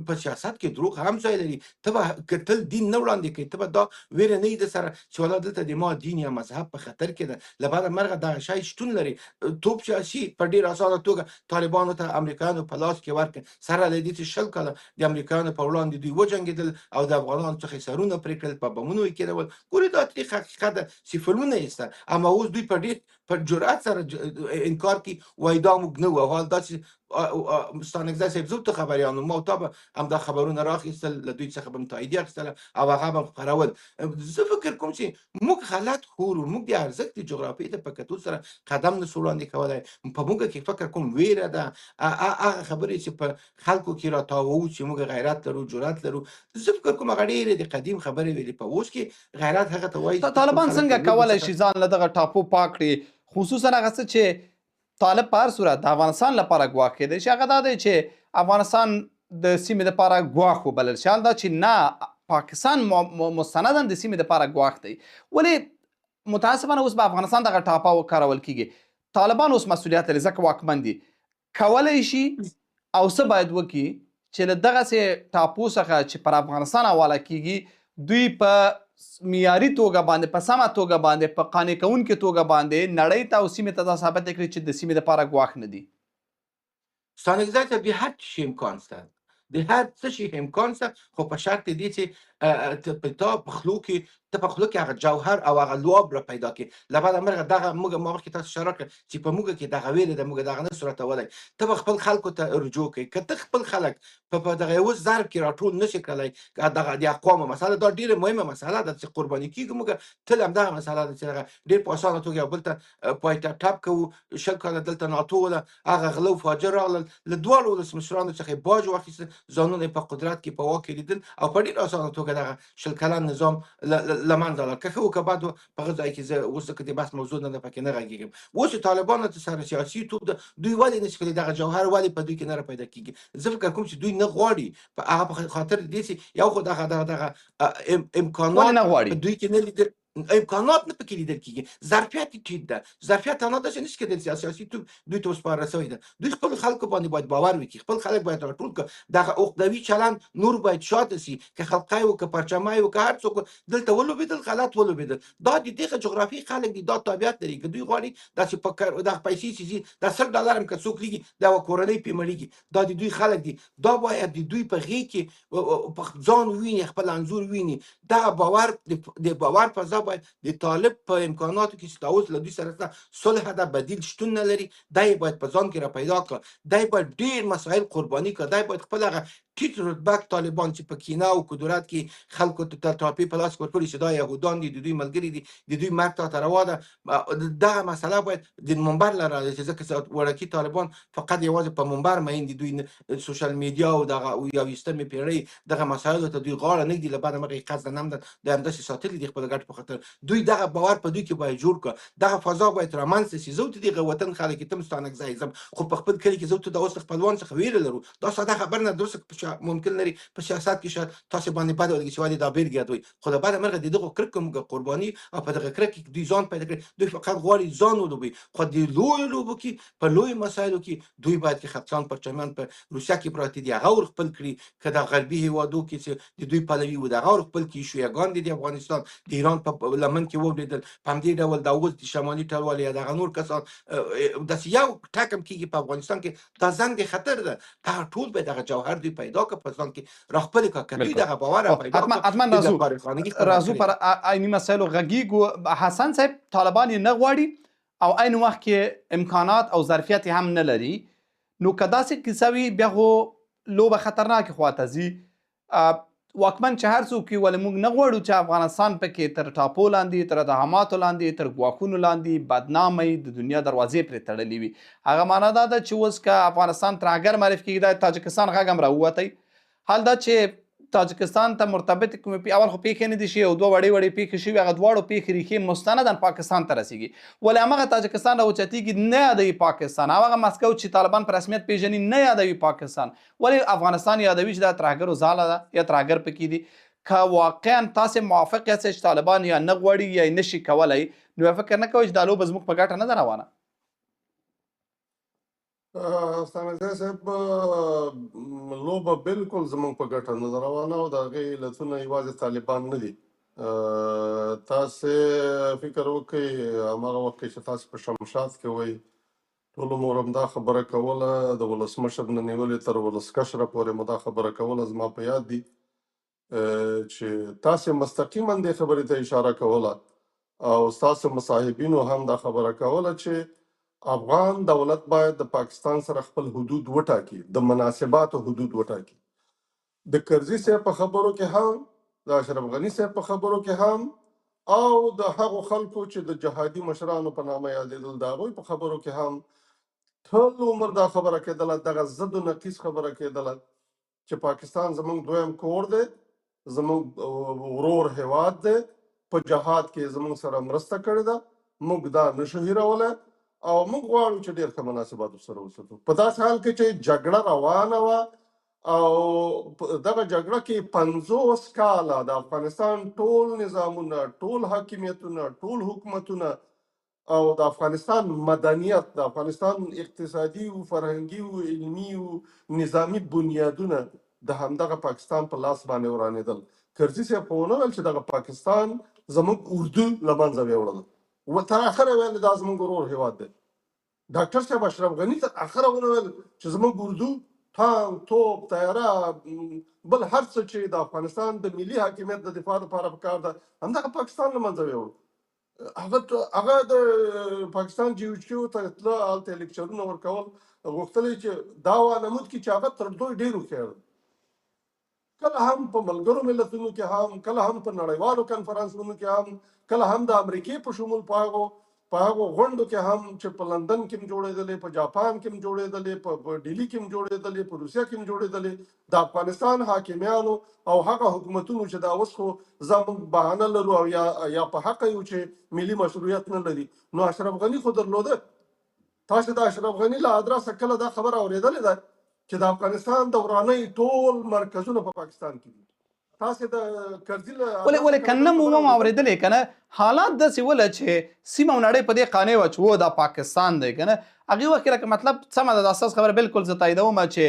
C: په سیاست کې دروغ هم ځای لري. ته به که تل دین نه وړاندې کوې ته به دا ویره نه وي د سره چې والا دلته د ما دین یا مذهب په خطر کې ده. له بعده مرغه دغه شی شتون لري. توپ سیاسي په ډېره اسانه توګه طالبانو ته امریکایانو په لاس کې ورکړ. سره له دې چې 20 کاله د امریکایانو په وړاندې دوی وجنګېدل او د افغانانو څخه سرونه پرې کړل، په بمونو یې کېنول. ګورې دا تریخ حقیقت ده چې فلمونه یې ایستل، اما اوس دوی په ډېر په جرأت سره انکار کوي وایي دا موږ نه وو. او حال دا چې ستانکزی صاحب زه ته خبریان وم او تا به همدا خبرونه راخیستل له دوی څخه به م تاییدیه اخیستله او هغه به خپرول. زه فکر کوم چې موږ غلط خورو. موږ د ارزښت د جغرافیې ته په کتو سره قدم نسو وړاندې کولی. په موږ کې فکر کوم ویره ده هغه خبرې چې په خلکو کې راتاوو چې موږ غیرت لرو جرأت لرو. زه فکر کوم هغه ډېرې د قدیم خبرې ویلې. په اوس کې غیرت هغه ته وایي
A: طالبان څنګه کولی شي ځان له دغه ټاپو پاک کړي، خصوصا هغه څه چې طالب په هر صورت د افغانستان لپاره ګواښ کېدی شي هغه دا دی چې افغانستان د سیمې دپاره ګواښ وبلل شي. حال دا چې نه پاکستان مستنداً د سیمې دپاره ګواښ دی. ولې متاسفانه اوس به افغانستان دغه ټاپه وکارول کېږي. طالبان اوس مسؤلیت لري ځکه واکمن دي. کولی شي او څه باید وکړي چې له دغسې ټاپو څخه چې پر افغانستان حواله کېږي دوی په معیاري توګه باندې په سمه توګه باندې په قانع کوونکې توګه باندې نړۍ ته او سیمې ته دا ثابت کړي چې د سیمې دپاره ګواښ نه دي.
C: Sanexația de هر چی امکان سته د هر څه شي امکان سته خو په شرط دی چې ته په خلو کې هغه جوهر او هغه لواب را پیدا کړي له بعده مرغه دغه موږ ما مخکې تاسو اشاره کړه چې په موږ کې دغه ویلې ده موږ دغه نه صورتولی ته به خپل خلکو ته رجوع کوې که ته خپل خلک په دغه یوه ظرف کې راټول نشي کړلی دغه د اقوامو مسله دا ډېره مهمه مسله ده چې قرباني کېږو موږ تل همدغه مسله ده چې هغه ډېر په اسانه توګه یو بل ته پای ټپ کوو 20 کاله دلته ناتو وله هغه غله و فاجر راغلل له دواړو ولسمشرانو څخه یې باج واخیسته ځانونه یې په قدرت کې په واک کې لیدل او په ډېره اسانه توګه دغه 20 کلن نظام له منځه لاړ که ښه و که بد و په هغه ځای کې زه اوس ځکه د بحث موضوع نه ده پکې نه غږېږم اوس چې طالبانو ته سره سیاسي توپ ده دوی ولې نشي کولی دغه جوهر ولې په دوی کې نه راپیدا کېږي زه فکر کوم چې دوی نه غواړي په هغه په خاطر دې چې یو خو دغه
A: ولې
C: امکانات
A: نه غواړي؟
C: په دوی کې نه لیدل امکانات نه پکې لیدل کېږي ظرفیت یې ټیټ ده ظرفیت همدا ده چې نشي کېدلی سیاسي توپ دوی ته وسپارل سوی ده دوی خپل خلکو باندې باید باور وکړي خپل خلک باید راټول کړي دغه عقدوي چلند نور باید شاته سي که خلقی و که پرچمای و که هر څوک دلته ولوبېدل غلط ولوبېدل دا د دغه جغرافي خلک دي دا طبیعت لري که دوی غواړي داسې دغه پیسې چې ځي دا $100 هم که څوک لګي دا یوه کورنۍ پرې مړېږي دا د دوی خلک دي دا باید د دوی په غېږ کې ځان وویني خپل انځور وویني دغه باور د باور فضا باید د طالب په امکاناتو کې چې دا اوس له دوی سره صلح ده بدیل شتون نه لري دا یې باید په ځان کې را پیدا کړه دا یې باید ډېر مسایل قرباني کړه دا یې باید خپل هغه ټیټ رتبه طالبان چې په کینه او کدورت کې خلکو ته ټاپې په لاس ورکړي چې دا یهودان دي د دوی ملګري دي د دوی مرګ ته روا ده دغه مسله باید د منبر له راځي چې ځکه وړکي طالبان فقط یوازې په منبر مین دي دوی سوشل میډیا او دغه 21مې پېړۍ دغه مسایلو ته دوی غاړه نه ږدي له بعده مرغې قصدا نه ده د همداسې ساتلي دي خپل ګټ په خاطر دوی دغه باور په دوی کې باید جوړ کړه دغه فضا باید رامنځته سي زه ته دغه وطن خلک تم ستانکزی ځم خو په خپل کلي کې زه ته د اوس خپلوان څخه ویره لرو دا ساده خبر نه درسته ممکن لري په سیاست کې شاید تاسو باندې بده ولګي چې والي دا بیرګیا دوی خو د بعد مرغه دغه کرک موږ قرباني او په دغه کرک کې دوی ځان پیدا کړي دوی فقط غواړي ځان ولوبي خو د لوی لوبو کې په لوی مسایلو کې دوی باید کې خپلان پرچمان په روسیا کې پراته دي هغه ور خپل کړي کله غربي هیوادو کې چې د دوی پلوي و دغه ور خپل کې شویګان دي د افغانستان د ایران په لمن کې ولیدل په همدې ډول د اوس د شمالي ټلوالي دغه نور کسان د یو ټاکم کېږي په افغانستان کې دا زنګ خطر ده دا ټول به دغه جوهر دوی پیدا کړ په ځان کې راخپل کړي دغه باور پیدا
A: حتما راځو پر عیني مسایلو غږیږو حسن صاحب طالبان نه غواړي او عین وخت کې امکانات او ظرفیت هم نه لري نو که داسې کیسه وي بیا خو لوبه خطرناکې خواته ځي واکمن چې هر څوک وي ولې موږ نه غواړو چې افغانستان پکې تر ټاپو لاندې تر اتهاماتو لاندې تر ګواښونو لاندې بدنامۍ د دنیا دروازې پرې تړلې وي هغه معنا دا ده چې اوس که افغانستان ترهګر معرفي کېږي دا تاجکستان غږ هم راووتی حال دا چې تاجکستان ته مرتبط کومې اول خو پیښې نه دي شي او دوه وړې پیښې شوي هغه دواړو پیښې ریښې مستنداً پاکستان ته رسیږي ولې همغه تاجکستان راوچتېږي نه یادوي پاکستان او هغه مسکو چې طالبان په رسمیت پیژني نه یادوي پاکستان ولې افغانستان یادوي چې دا ترهګرو ځاله ده یا ترهګر پکې دي که واقعا تاسې موافق یاست چې طالبان یا نه غواړي یا نشي کولی نو فکر نه کوئ چې دا لوبه زموږ په ګټه نه ده روانه
B: ستانکزی صاحب لوبه بالکل زموږ په ګټه نه ده روانه او د هغې علتونه یوازې طالبان نه دي تاسې فکر وکړئ هماغه وخت کې چې تاسې په شمشاد کې وئ ټولو مو همدا خبره کوله د ولسمشر نه نیولې تر ولسکشره پورې مو دا خبره کوله زما په یاد دي چې تاسې مستقیما دې خبرې ته اشاره کوله او ستاسو مصاحبینو هم دا خبره کوله چې افغان دولت باید د پاکستان سره خپل حدود وټاکي د مناسباتو حدود وټاکي د کرزي صاحب په خبرو کې هم د اشرف غني صاحب په خبرو کې هم او د هغو خلکو چې د جهادي مشرانو په نامه یادېدل د هغوی په خبرو کې هم ټول عمر دا خبره کېدله دغه ضد و نقیص خبره کېدله چې پاکستان زموږ دویم کور دی زموږ ورور هیواد دی په جهاد کې زموږ سره مرسته کړې ده موږ دا نشو هیرولی او موږ غواړو چې ډېر ښه مناسبات ورسره وساتو په داسې حال کې چې جګړه روانه وه او دغه جګړه کې 50 کاله د افغانستان ټول نظامونه ټول حاکمیتونه ټول حکومتونه او د افغانستان مدنیت د افغانستان اقتصادي او فرهنګي او علمي او نظامی بنیادونه د همدغه پاکستان په لاس باندې ورانېدل کرزي صاحب خو ونه ویل چې دغه پاکستان زموږ اردو له منځه ویوړله و تر اخره ویل دا زموږ ورور هېواد دی. ډاکټر صاحب اشرف غني تر اخره ونه ویل چې زموږ اردو ټانک توپ طیاره بل هر څه چې د افغانستان د ملي حاکمیت د دفاع لپاره پکار ده همدغه پاکستان له منځه ویوړ. هغه د پاکستان جی او ایچ کیو ته تله هلته لیکچرونه ورکول غوښتل چې دا وانمود کړي چې هغه تر دوی ډېر هوښیار دی. کله هم په ملګرو ملتونو کې هم کله هم په نړیوالو کنفرانسونو کې هم کله هم د امریکې په شمول په هغو غونډو کې هم چې په لندن کې هم جوړېدلې په جاپان کې هم جوړېدلې په ډیلي کې هم جوړېدلې په روسیه کې هم جوړېدلې د افغانستان حاکمیانو او هغه حکومتونو چې دا اوس خو زموږ بهانه لرو او یا په حق یو چې ملي مشروعیت نه لري نو اشرف غني خو درلوده. تاسو د اشرف غني له ادرسه کله دا خبره اورېدلې ده چې د افغانستان د ورانۍ ټول مرکزونه په پاکستان کې دي. تاسو د کرزي
A: ولې کنه مو اورېدلې کنه حالات داسې ول چې سیمه نړۍ په دې قانې و چې و دا پاکستان دی کنه هغه وخت کې مطلب سمه ده اساس خبره بالکل زه تاییدوم چې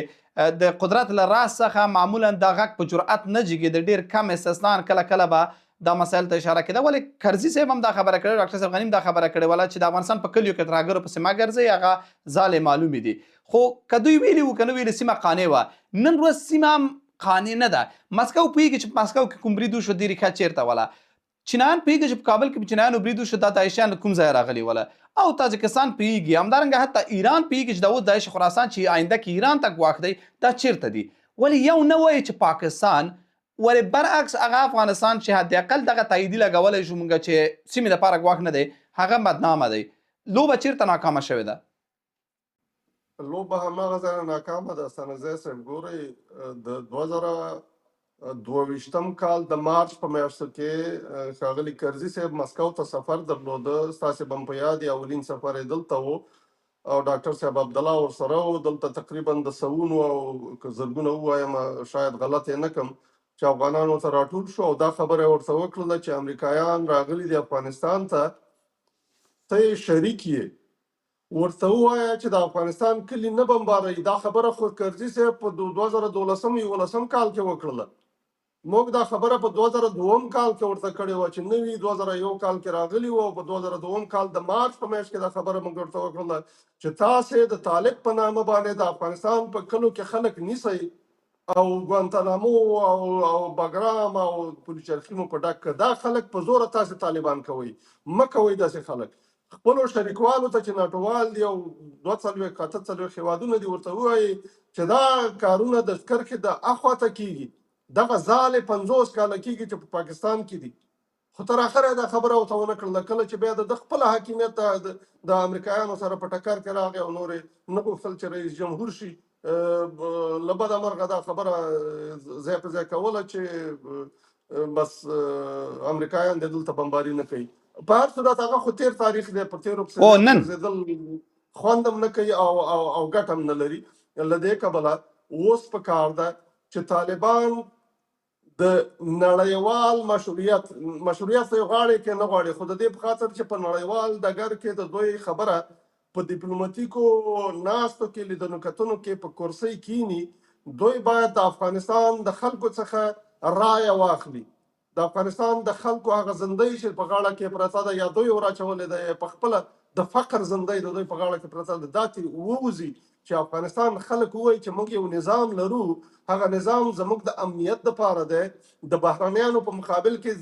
A: د قدرت له راس څخه معمولا د غږ په جرأت نه جګي د ډیر کم استثنا کله کله به دا مسایل ته اشاره کړه. ولې کرزي صاحب هم دا خبره کړې ډاکټر صاحب غنیم دا خبره کړې ولا چې د افغانستان په کلیو کې ترهګرو پسې ما ګرځي هغه ظالم معلومې دي خو کدوې ویلي و کنه ویلي سیمه قانې وه نن ورځ سیمه قانې نه ده. مسکو پوهېږي چې په مسکو کې کوم برید وشو دې ریښه چېرته وله چینایان پوهېږي چې په کابل کې په چینایانو برید وشو دا داعشیان کوم ځای راغلي وله او تاجکستان پوهېږي همدارنګه حتی ایران پوهېږي چې دا اوس داعش خراسان چې آینده کې ایران ته ګواښ دی دا چېرته دي. ولې یو نه وایي چې پاکستان ولې برعکس هغه افغانستان چې حداقل دغه تاییدي لګولی شو مونږ چې سیمې دپاره ګواښ نه دی هغه بدنامه دی. لوبه چېرته ناکامه شوې ده؟
B: لوبه هماغه ځای ناکامه ده. ستانکزی صاحب ګورئ د 2022 کال د مارچ په میاشتو کې ښاغلي کرزي صاحب مسکو ته سفر درلوده. ستاسې به هم په یاد اولین سفر یې دلته و او ډاکټر صاحب عبدالله ورسره و. دلته تقریبا د سوونو او که زرګونه ووایم شاید غلط یې نه کړم چې افغانانو ته راټول شو او دا خبره یې ورته وکړله چې امریکایان راغلي دي افغانستان ته ته شریک یې ورته ووایه چې د افغانستان کلي نه بمباروي. دا خبره خو کرزي صاحب په 2012 کال کې وکړله. موږ دا خبره په 2002 کال کې ورته کړې وه چې نوي 2001 کال کې راغلي وو او په 2002 کال د مارچ په میاشت کې دا خبره موږ ورته وکړله چې تاسې د طالب په نامه باندې د افغانستان په کلو کې خلک نیسئ او ګوانتانامو او باګرام او پلچرخي مو په ډک دا خلک په زوره تاسې طالبان کوئ مه کوئ. داسې خلک خپلو شریکوالو ته چې ناټوال دي او 240 هېوادونه دي ورته ووایي چې دا کارونه د کرښې د اخواته کېږي دغه ځالې 50 کاله کېږي چې په پاکستان کې دي. خو تر اخره دا خبره ورته ونه کړله. کله چې بیا د خپل حاکمیت د امریکایانو سره په ټکر کې راغی او نورې نه غوښتل چې رئیس جمهور شي له بده مرغه دا خبره ځای په ځای کوله چې بس امریکایان د دلته بمباري نه کوي. په هر صورت هغه خو تیر تاریخ دی په تیرو پسې ګرځېدل خوند هم نه کوي او ګټه هم نه لري. له دې کبله اوس په کار ده چې طالبان د نړیوال مشروعیت ته غاړې کې نه غواړي خو د دې په خاطر چې په نړیوال ډګر کې د دوی خبره په ډیپلوماتیکو ناستو کې لیدنو کتنو کې په کرسۍ کینی دوی باید د افغانستان د خلکو څخه رایه واخلي. د افغانستان د خلکو هغه زندۍ چې په غاړه کې پرته ده یا دوی وراچولې ده په خپله د فقر زندۍ د دوی په غاړه کې پرته ده دا ترې ووځي چې افغانستان خلک ووایي چې موږ یو نظام لرو هغه نظام زموږ د امنیت دپاره دی د بهرنیانو په مقابل کې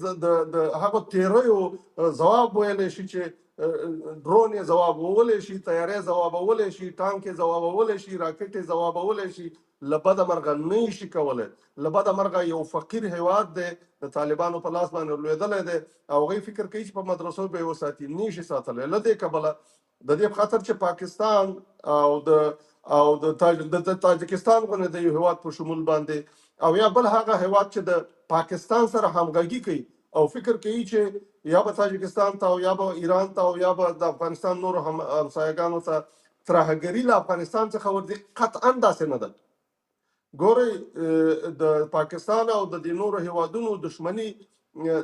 B: د هغو تیریو ځواب ویلی شي چې ډرون یې ځوابولی شي طیارې ځوابولی شي ټانک یې ځوابولی شي راکټ یې ځوابولی شي. له بده مرغه نه شي کولی. له بده مرغه یو فقیر هیواد دی د طالبانو په لاس باندې لوېدلی دی او هغوی فکر کوي چې په مدرسو به یې وساتي نه شي ساتلی. له دې کبله د دې په خاطر چې پاکستان او د تاجکستان غوندې د یو هیواد په شمول باندې او یا بل هغه هیواد چې د پاکستان سره همغږي کوي او فکر کوي چې یا به تاجکستان ته او یا به ایران ته او یا به د افغانستان نورو همسایګانو ته ترهګري له افغانستان څخه ورځي قطعا داسې نه ده. ګورئ د پاکستان او د دې نورو هیوادونو دشمني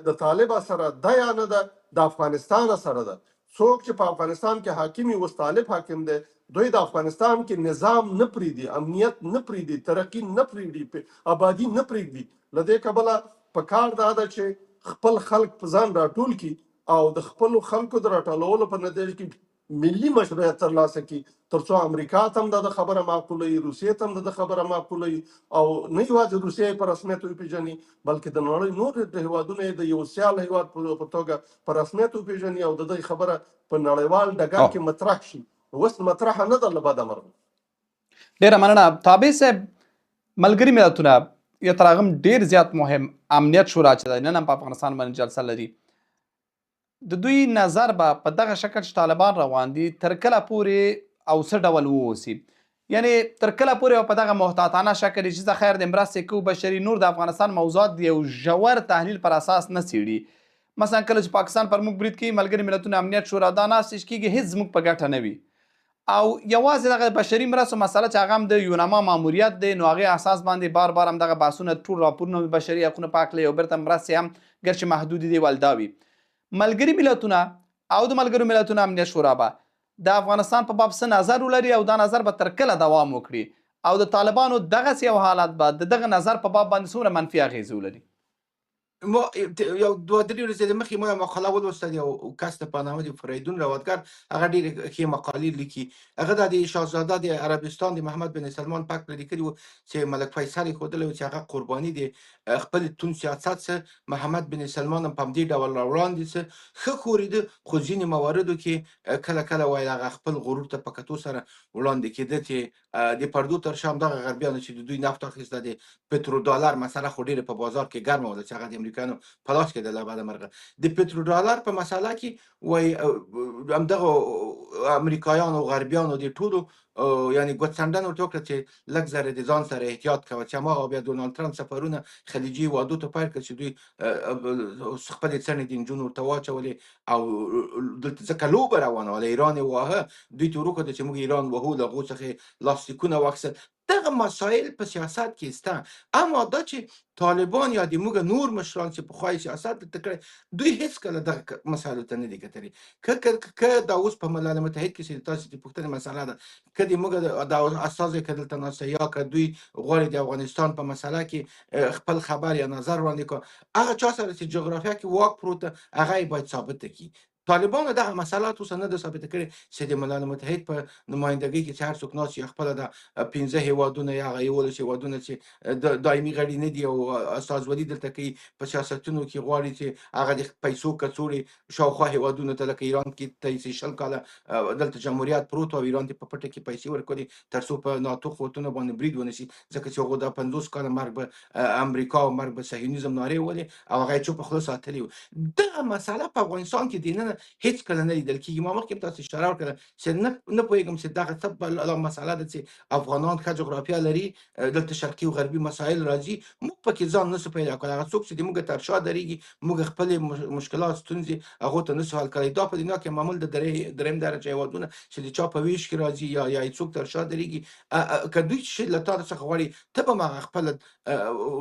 B: د طالب سره ده یا نه ده د افغانستان سره ده. څوک چې په افغانستان کې حاکم وي اوس طالب حاکم دی دوی د افغانستان کې نظام نه پرېږدي امنیت نه پرېږدي ترقي نه پرېږدي آبادي نه پرېږدي. له دې کبله په کار دا ده چې خپل خلک په ځان راټول کړي او د خپلو خلکو د راټولولو په نتیجه کې ملي مشروعیت ترلاسه کړي تر څو امریکا ته هم د خبره معقوله وي، روسیې ته هم د خبره معقوله وي او نه یوازې روسیه په رسمیت وپېژني بلکې د نړۍ نور هیوادونه یې د یو سیال هیواد په توګه په رسمیت وپېژني او د دې خبره په نړیوال ډګر کې مطرح شي. اوس مطرحه نه ده له بده مرغه.
A: ډیره مننه تابع صاحب. ملګري ملتونه یا تر هغه هم ډیر زیات مهم امنیت شورا چې دی نن هم په افغانستان باندې جلسه لري، د دوی نظر به په دغه شکل چې طالبان روان دي تر کله پورې او څه ډول واوسي، یعنی تر کله پورې په دغه محتاطانه شکل چې زه خیر د مرستې کوو بشري نور د افغانستان موضوعات د یو ژور تحلیل پر اساس نه څیړي. مثلا کله چې پاکستان پر موږ برید کوي ملګري ملتونه امنیت شورا دا ناستې چې کېږي هېڅ زموږ په ګټه نه وي او یوازې دغه بشري مرستو مسله چې هغه هم د یوناما ماموریت دی نو هغې اساس باندې بار بار همدغه بحثونه ټول راپورونه بشري حقونه په هکله یو بیرته مرستې هم ګرچې محدودې دي ولدا وي. ملګري ملتونه او د ملګرو ملتونو امنیت شورا به د افغانستان په باب څه نظر ولري او دا نظر به تر کله دوام وکړي او د طالبانو دغسې یو حالت به د دغه نظر په باب باندې څومره منفي اغېزې ولري؟
C: ما یو دوه درې ورځې د مخکې ما یو مقاله ولوستل، یو کس د په نامه د فریدون روادګر هغه ډېرې ښې مقالې لیکي. هغه دا د شاهزاده د عربستان د محمد بن سلمان په هکله لیکلي وو چې ملک فیصل یې ښودلی وو چې هغه قرباني د خپل تون سیاست څه محمد بن سلمان هم په همدې ډول راوړاندې څه ښه ښورېده، خو ځینې مواردو کې کله کله وایي هغه خپل غرور ته په کتو سره وړاندې کېده چې د پردو تر شا همدغه غربیانو چې د دوی نفت اخیسته د پترو ډالر مسله خو ډېره په بازار کې ګرمه وه چې هغه د امریکایانو په لاس کې ده له بده مرغه د پترو ډالر په مسله کې وایي همدغه امریکایانو غربیانو د ټولو یعنی ګوتڅنډنه ورته وکړه چې لږ ذره د ځان سره احتیاط کوه چې هماغه بیا ډونالډ ټرمپ سفرونه خلیجي هېوادو ته پیل کړه چې دوی خپلې څڼې د نجونو ورته واچولې او دلته ځکه لوبه روانه وه له ایران یې واهه دوی ته وروښوده چې موږ ایران وهو له هغو څخه یې لاستیکونه واخیستل. دغه مسایل په سیاست کې شته، اما دا چې طالبان یا د موږ نور مشران چې پخوا یې سیاست دلته کړی دوی هېڅکله دغه مسایلو ته نه دي کتلي. که دا اوس په ملل متحد کې چې تاسې د پوښتنې مسله ده که د موږ د استازی که دلته ناسته یا که دوی غواړي د افغانستان په مسله کې خپل خبر یا نظر وړاندې کړي هغه چا سره چې جغرافیه کې واک پروت ده هغه یې باید ثابته کړي. طالبانو دغه مسله اوس نه ده ثابته کړې چې د ملل متحد په نمایندګۍ کې چې هر څوک ناست چې خپله د 15 هېوادونه یا هغه 11 هېوادونه چې د دایمي غړي نه دي او استازولي دلته کوي په سیاستونو کې غواړي چې هغه د پیسو کڅوړې شاوخوا هېوادونو ته لکه ایران کې ته 30 کاله دلته جمهوریت پروت او ایران ته په پټه کې پیسې ورکړي تر څو په ناتو قوتونو باندې برید ونشي ځکه چې هغو دا 50 کاله مرګ به امریکا او مرګ به صهیونیزم نارې وولې او هغه یې چوپه خوله ساتلي وو. دغه مسله په افغانستان کې دننه هیڅ کله نه لیدل کېږي. ما مخکې تاسو اشاره وکړه چې نه پوهېږم چې دغه څه مسله ده چې افغانان ښه جغرافیه لري دلته شرقي او غربي مسایل راځي موږ پکې ځان نسو پیدا کړی. هغه څوک چې د موږ تر شا درېږي موږ خپلې مشکلات ستونزې هغو ته نسو حل کړی. دا په دنیا کې معمول د درېیم درجه هېوادونه چې د چا په ویش کې راځي یا څوک تر شا درېږي که دوی چې له تا څخه غواړي ته به هم هغه خپله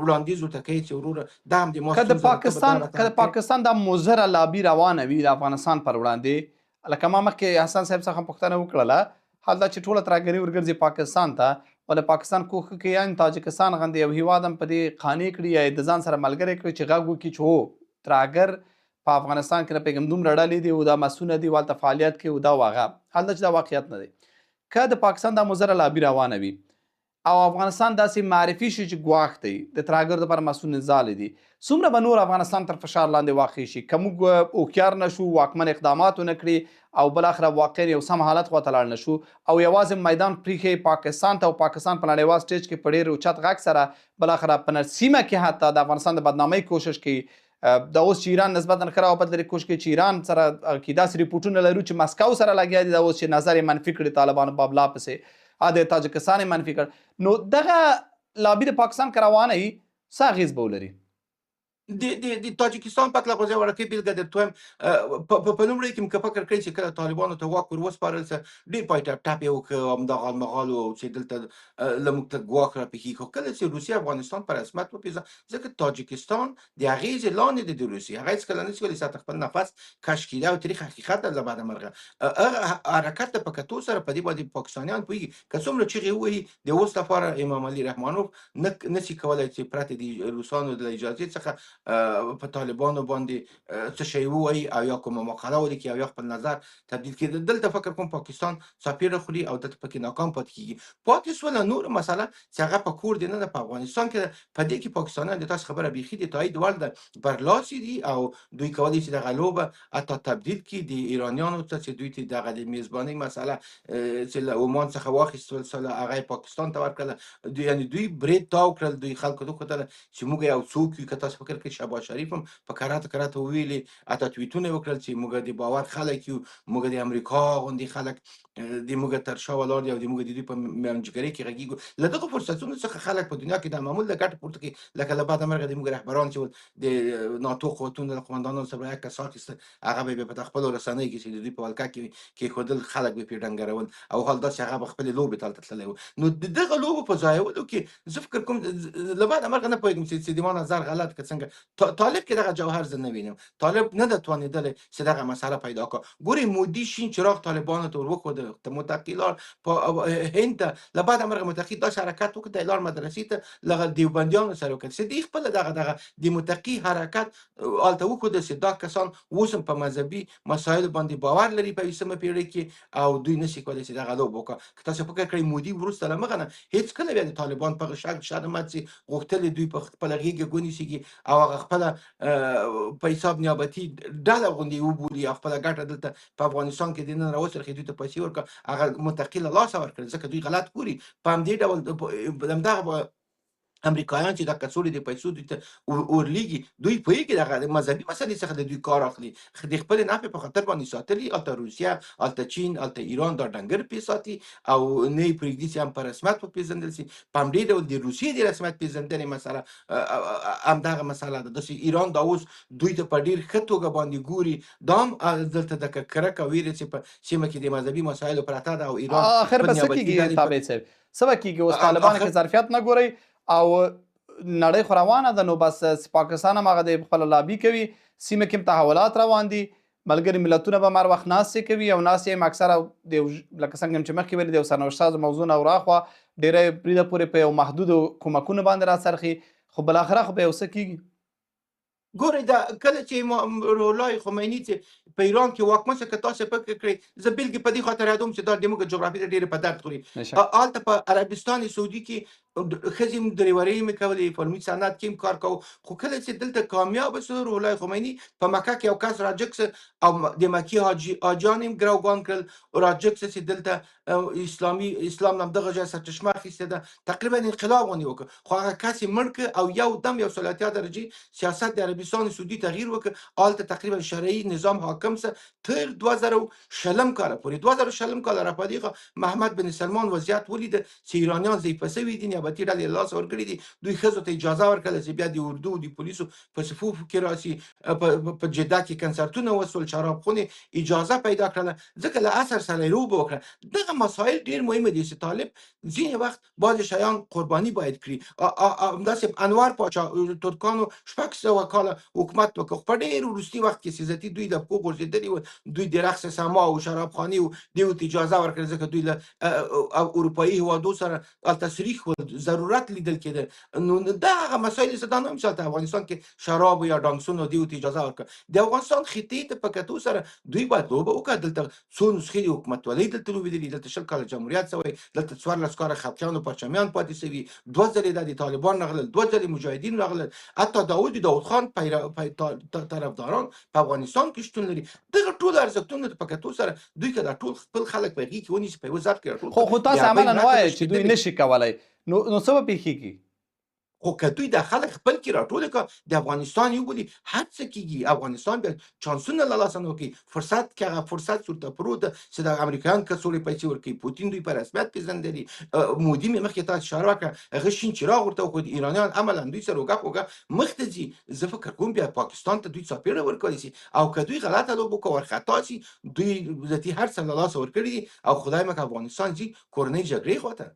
C: وړاندیز ورته کوي چې وروره دا هم د ما
A: که د پاکستان دا مضره لابي روانه وي د افغانستان پر وړاندې لکه ما مخکې حسن صاحب څخه پوښتنه وکړله حال دا چې ټوله ترهګري ورګرځي پاکستان ته ولې پاکستان کوښښ کوي یعنې تاجکستان غوندې یو هېواد هم په دې قانع کړي یا د ځان سره ملګری کړي چې غږ وکړي چې هو ترهګر په افغانستان کې نه پوهېږم دومره ډلې دي او دا مسونه دي هلته فعالیت کوي او دا هغه حال دا چې دا واقعیت نه دی. که د پاکستان دا مضره لابي روانه وي او افغانستان داسې معرفي شي چې ګواښ دی د ترهګر دپاره مسؤل ځالې دي څومره به نور افغانستان تر فشار لاندې واقع شي که موږ هوښیار نه شو واکمن اقدامات ونه کړي او بالاخره واقعا یو سم حالت خواته لاړ نه شو او یوازې میدان پرېښی پاکستان ته او پاکستان په نړیوال سټیج کې په ډېر اوچت غږ سره بالاخره په سیمه کې حتی د افغانستان د بدنامۍ کوشش کوي. دا اوس چې ایران نسبتا ښه راوبد لري کوشش کوي چې ایران سره کې داسې ریپورټونه لرو چې مسکو سره لګیا دي دا اوس چې نظر یې منفي کړي طالبانو بابلا پسې د تاجکستان یې منفي کړ نو دغه لابي د پاکستان که روانه وي څه اغېز به ولري؟
C: د تاجکستان په هکله خو زه یوه وړکۍ بېلګه درته وایم په لومړي کې مې که فکر کړی چې کله طالبانو ته واک ور وسپارل څه ډېر پای ټپ ټپ یې وکړ همدغه مغال و چې دلته له موږ ته ګواښ راپېښېږي خو کله چې روسیه افغانستان په رسمیت وپېژنه ځکه تاجکستان د هغې لاندې دی د روسیې هغه هېڅکله نشي کولی ساته خپل نفس کشف کړي او تاریخ حقیقت ده له بده مرغه هغه حرکت ته په کتو سره په دې باندې پاکستانیان پوهېږي که څومره چغې ووهي د اوس لپاره امام علي رحمانوف نشي کولی چې پرته د روسانو د اجازې څخه په طالبانو باندې څه شی ووایي او یا کومه مقاله ولیکي او یا خپل نظر تبدیل کړي. دلته فکر کوم پاکستان څاپېړه خوري او دلته پکې ناکام پاتې کېږي. پاتې سوله نوره مسله چې هغه په کور دی نه ده په افغانستان کې ده. په دې کې پاکستانیان د تاسو خبره بیخي د تایید وړ ده، برلاسي دي او دوی کولی شي دغه لوبه حتی تبدیل کړي د ایرانیانو ته چې دوی ته دغه د میزبانۍ مسله چې له عمان څخه واخیستل سوله هغه یې پاکستان ته ورکړله. دوی یعنې دوی برید تاو کړل، دوی خلکو ته وښودله چې موږ یو څوک یو. که تاسو فکر کوئ شهباز شریف هم په کراته کراته وویلې، حتی توییتونه یې وکړل چې موږ د باور خلک یو، موږ د امریکا غوندې خلک د موږ تر شا ولاړ دي او د موږ د دوی په منځګړۍ کې غږیږو. له دغو فرصتونو څخه خلک په دنیا کې د معمول د ګټې پورته کوي. لکه له بده مرغه د موږ رهبران چې ول د ناتو قوتونو د قمندانانو سره یک کس اخیسته، هغه به یې په خپلو رسنیو کې چې د دوی په ولکه کې کېښودل، خلک به یې پرې ډنګرول او حال دا چې هغه به خپلې لوبې ته هلته تللی و. نو د دغه لوبو په ځایولو کې زه فکر کوم له بده مرغه نه پوهېږم چې د ما نظر غلط که څنګه. طالب کې دغه جوهر زه نه وینم. طالب نه ده توانېدلی چې دغه مسله پیدا کړه. ګورئ مودي شین چراغ طالبانو ته ور وښوده، متقي لار په هند ته له بده مرغه متقي داسې حرکت وکړ، دی لاړ مدرسې ته له دیوبندیانو سره وکړل. صدیق خپله دغه د متقي حرکت هلته وښوده چې دا کسان اوس هم په مذهبي مسایلو باندې باور لري په 20مه پېړۍ کې او دوی نشي کولی چې دغه لوبه وکړه. که تاسو فکر کړئ مودي وروسته له مخه نه هېڅکله بیا د طالبان په هغه شکل شاته مات شي، غوښتل دوی په خپله غېږه ونیسي او هغه خپله په حساب نیابتي ډله غوندې وبولي او خپله ګټه دلته په افغانستان کې دننه راوڅرخي، دوی ته پیسې ورکړه، هغه متقي له لاسه ورکړل. ځکه دوی غلط ګوري په همدې ډول همدغه امریکایان چې دا کڅوړې د پیسو دوی ته ورلیږي، دوی پوهېږي دغه مذهبي مسلې څخه د دوی کار اخلي، د خپلې نفع په خاطر باندې ساتلي. هلته روسیه، هلته چین، هلته ایران دا ډنګر پرې ساتي او نه یې پرېږدي چې هم په رسمیت وپېژندل شي. په همدې ډول د روسیې د رسمیت پېژندنې مسله همدغه مسله ده. داسې ایران دا اوس دوی ته په ډېر ښه توګه باندې ګوري. دا هم دلته د کرک او ویرې چې په سیمه کې د مذهبي مسایلو پرته ده او ایران
A: آخر
C: خپل
A: به څه
C: نیابتي
A: کېږي
C: ډلې
A: تابع صاحب؟ څه به کېږي اوس طالبانو
C: آخر
A: کې ظرفیت نه ګورئ او نړۍ خو روانه ده، نو بس پاکستان هم هغه د خپله لابي کوي، سیمه کې هم تحولات روان دي، ملګري ملتونه به هر وخت ناستې کوي او ناستې هم اکثره لکه څنګه چې مخکې ویلي د یو سرنوشت موضوع نه وراخوا ډېری بریده پورې په یو محدودو کومکونو باندې راڅرخي، خو بالاخره خو به یو څه کېږي.
C: ګورئ دا کله چې رولای خمیني چې په ایران کې واکمن شو، که تاسو فکر کړئ، زه بیلګې په دې خاطر یادوم چې دا د موږ جغرافیې ته ډېرې په درد خوري. هلته په عربستان سعودي کې ښځې هم ډریورۍ مې کولې، په علمي صنعت کې هم کار کوو. خو کله چې دلته کامیابه شو رولای خمیني په مکه کې یو کس راجګ شو او د مکې حاجیان هم ګروګان کړل، راجګ شو چې دلته اسلام هم دغه ځای سرچشمه اخیستې ده، تقریبا انقلاب غوندې وکړ. خو هغه کس یې مړ کړ او یو دم یو سل اتیا درجې سیاست د عربستان سعودي تغییر وکړ. هلته تقریبا شرعي نظام حاکم شه تر 2000 کاله پورې. 2000 کاله را پدې محمد بن سلمان وضعیت ولیده چې ایرانیان ضعیفه شوي دي، نیابتي ډلې له لاسه ورکړي دي. دوی ښځو ته اجازه ورکړله چې بیا د اردو د پولیسو په صفوفو کې راسي. په جده کې کنسرتونه وسول، شراب خونې اجازه پیدا کړله، ځکه له عصر سره یې لوبه وکړه. دغه مسایل ډېر مهمه دي چې طالب ځینې وخت بعضې شیان قرباني باید کړي. همداسې انور پاچا ترکانو 600 کاله حکومت وکړ، په ډېر وروستي وخت کې سیاستي دوی د پښو غورځېدلي وو، دوی د رقص سما او شرابخانې دوی ته اجازه ورکړه، ځکه دوی له اروپایي هېوادو سره هلته سریښ ضرورت لیدل کېده. نو دا هغه مسایل چې دا نه هم چې افغانستان کې شراب یا ډانسونو دوی ته اجازه ورکړه. د افغانستان خطې ته په کتو سره دوی باید لوبه وکړه. دلته څو نسخې د حکومتولۍ دلته لوبېدلي، دلته 20 کاله جمهوریت شوی، دلته 14 کاله خلقیانو پرچمیان پاتې شوي، 2 ځلې د طالبان راغلل، 2 ځلې مجاهدین راغلل، حتی داود خان طرفداران په افغانستان کې شتون لري. دغه ټول ارزښتونه په کتو سره دوی که دا ټول خپل خلک په هغې کې ونیسي، په یوه ځای کې راټول
A: خو تاسو عملاً وایئ چې دوی نشي کولی، نو څه به پیښیږي؟
C: خو که دوی د خلک خپل کې راټول کړه، د افغانستان یو بولي، هر څه کېږي. افغانستان بیا چانسونه له لاسه نه ورکوي. فرصت کې هغه فرصت ورته پروت ده چې د امریکایان کڅوړې پیسې ورکوي، پوتین دوی په رسمیت پېژندلي، مودي مې مخکې تاسو اشاره وکړه، هغه شین چراغ ورته وښود. ایرانیان عملاً دوی سره اوږه په اوږه مخ ته ځي. زه فکر کوم بیا پاکستان ته دوی څاپېړه ورکولی شي، او که دوی غلطه لوبه وکړه ورخطا شي، دوی ذاتي هر څه له لاسه ورکړي دي او خدای مکړه افغانستان ځي کورنۍ جګړې خواته.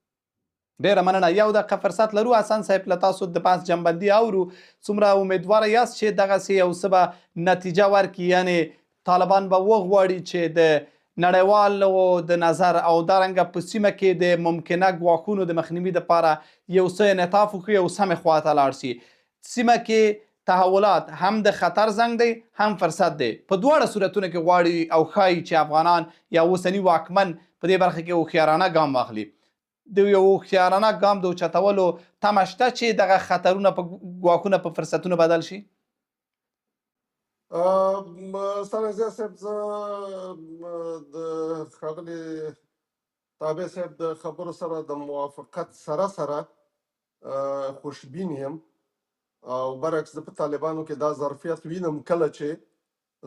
A: ډیره مننه. یو دقیقه فرصت لرو حسن صاحب، له تاسو د بحث جنبندي اورو. څومره امیدواره یاست چې دغسې یو څه به نتیجه ورکړي، یعنې طالبان به وغواړي چې د نړیوالو د نظر او دارنګه په سیمه کې د ممکنه ګواښونو د مخنیوي دپاره یو څه انعطاف وکړي او سمې خواته لاړ شي. سیمه کې تحولات هم د خطر زنګ دی هم فرصت دی په دواړه صورتونو کې غواړي او ښایي چې افغانان یا اوسني واکمن په دې برخه کې هوښیارانه ګام واخلي د یو هوښیارانه ګام د اوچتولو تمه شته چې دغه خطرونه په ګواښونه په فرصتونو بدل شي
B: ستانکزی صاحب زه د ښاغلي تابع صاحب د خبرو سره د موافقت سره خوشبین یم او برعکس زه په طالبانو کې دا ظرفیت وینم کله چې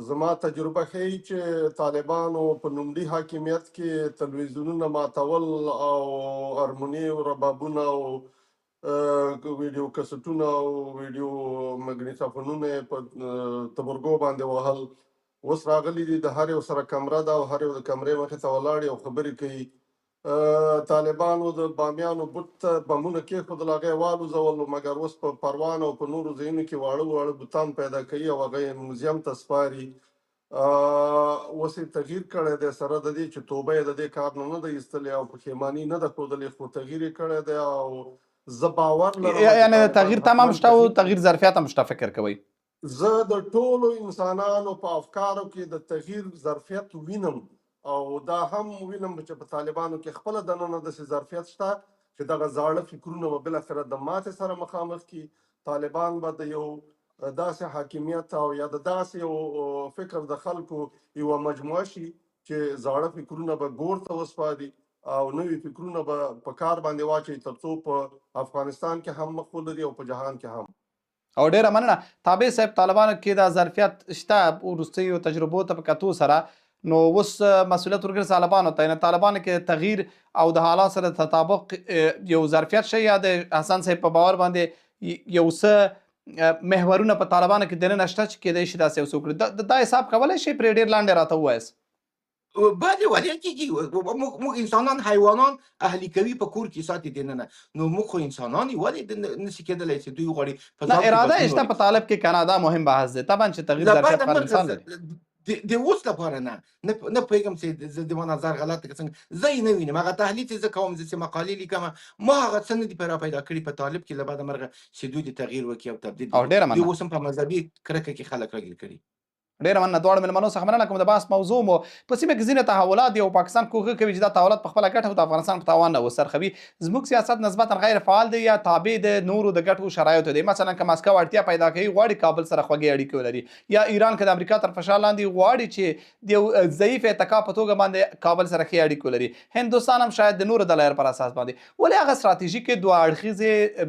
B: زما تجربه ښیي چې طالبانو په لومړي حاکمیت کې تلویزیونونه ماتول او هارموني ربابونه او ویډیو کسټونه او ویډیو مګنیټافونونه په تبرګو باندې وهل اوس راغلي دي د هر یو سره کمره ده او هر یو د کمرې مخې ته ولاړ او خبرې کوي طالبانو د بامیانو بوت ته بمونه کېښودل هغه یې والوځول مګر اوس په پروان او په نورو ځایونو کې واړه واړه بوتان پیدا کوي او هغه یې موزیم ته سپاري اوس یې تغییر کړی دی سره د دې چې توبه یې د دې کار نه ده ایستلې او پښیماني نه ده ښودلې خو تغییر یې کړی دی او زه باور لرم
A: یعنی د تغییر تمام شته او تغییر ظرفیت هم شته فکر کوئ
B: زه د ټولو انسانانو په افکارو کې د تغییر ظرفیت وینم او دا هم وینم چې په طالبانو کې خپله دننه داسې ظرفیت شته چې دغه زاړه فکرونه به بالاخره د ماتې سره مخامخ کړي طالبان به د یو داسې حاکمیت او یا د داسې یو فکر د خلکو یوه مجموعه شي چې زاړه فکرونه به ګور ته وسپاري او نوي فکرونه به په کار باندې واچوي تر څو په افغانستان کې هم مخ ولري او په جهان کې هم
A: او ډیره مننه تابع صاحب طالبانو کې دا ظرفیت شته وروستیو تجربو ته په کتو سره نو اوس مسؤلیت ورګرځي طالبانو ته نه طالبانو کې تغییر او د حالات سره تطابق یو ظرفیت شي یا د حسن صاحب په باور باندې یو څه محورونه په طالبانو کې دننه شته چې کېدای شي داسې یو څه وکړي دا حساب کولی شي پرې ډېر لاندې راته ووایاست
C: بله ولی کیږي موږ انسانان حیوانان اهلي کوي په کور کې ساتي دننه نو موږ خو انسانان یو ولې نشي کېدلی چې دوی غواړي
A: نه اراده شته په طالب کې کنه دا مهم بحث دی طبعا چې تغییر ظرفیت هر انسان لري
C: د اوس لپاره نه پوهېږم چې زه د ما نظر غلط که څنګه زه یې نه وینم هغه تحلیل چې زه کوم زه چې مقالې لیکم ما هغه څه نه دي پیدا کړي په طالب کې له بعده مرغه چې دوی د تغییر وکړي او تبدیل
A: او ډېره مننه
C: دوی اوس هم په مذهبي کرکه کې خلک راګیر کړي
A: ډیره مننه دواړو مېلمنو څخه مننه کوم د بحث موضوع مو په سیمه کې ځینې تحولات دي او پاکستان کوښښ کوي چې دا تحولات په خپله ګټه او د افغانستان په تاوان نه وسرخوي زموږ سیاست نسبتا غیر فعال دی یا تابع د نورو د ګټو شرایطو دی مثلا که مسکو اړتیا پیدا کوي غواړي کابل سره خوږې اړیکې ولري یا ایران که د امریکا تر فشار لاندې غواړي چې د یو ضعیف اتکا په توګه باندې کابل سره ښې اړیکې ولري هندوستان هم شاید د نورو دلایل پر اساس باندې ولې هغه ستراتیژیکې دوه اړخیزې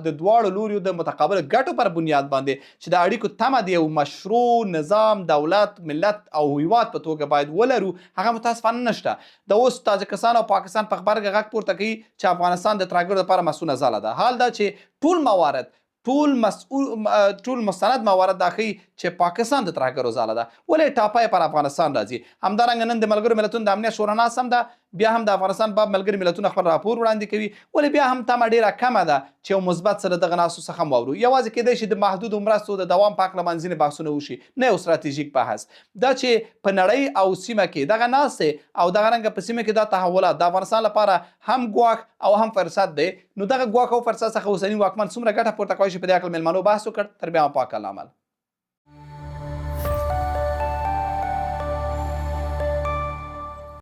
A: د دواړو لوریو د متقابل ګټو پر بنیاد باندې چې د اړیکو تمه د یو مشروع نظام دولت ملت او هیواد په توګه باید ولرو هغه متاسفانه نشته د اوس تاجکستان او پاکستان په خبرګه غږ پورته کوي چې افغانستان د ترهګرو لپاره مسونه ځاله ده حال دا چې ټول موارد ټول مستند موارد دا ښیي چې پاکستان د ترهګرو ځاله ده ولې ټاپه پر افغانستان راځي همدارنګه نن د ملګرو ملتونو د امنیت شورا ناست هم ده بیا هم د افغانستان باب ملګري ملتونه خپل راپور وړاندې کوي ولې بیا هم تمه ډیره کمه ده چې یو مثبت سره دغه ناستو څخه هم واورو یوازې کېدای شي د محدودو مرستو د دوام په هکله باندې ځینې بحثونه وشي نه یو ستراتیژیک بحث دا چې په نړۍ او سیمه کې دغه ناستې او دغه رنګه په سیمه کې دا تحولات د افغانستان لپاره هم ګواښ او هم فرصت دی نو دغه ګواښ او فرصت څخه اوسني واکمن څومره ګټه پورته کولی شي په دې هکله مېلمنو بحث وکړ تر بیا هم پاک الله عمل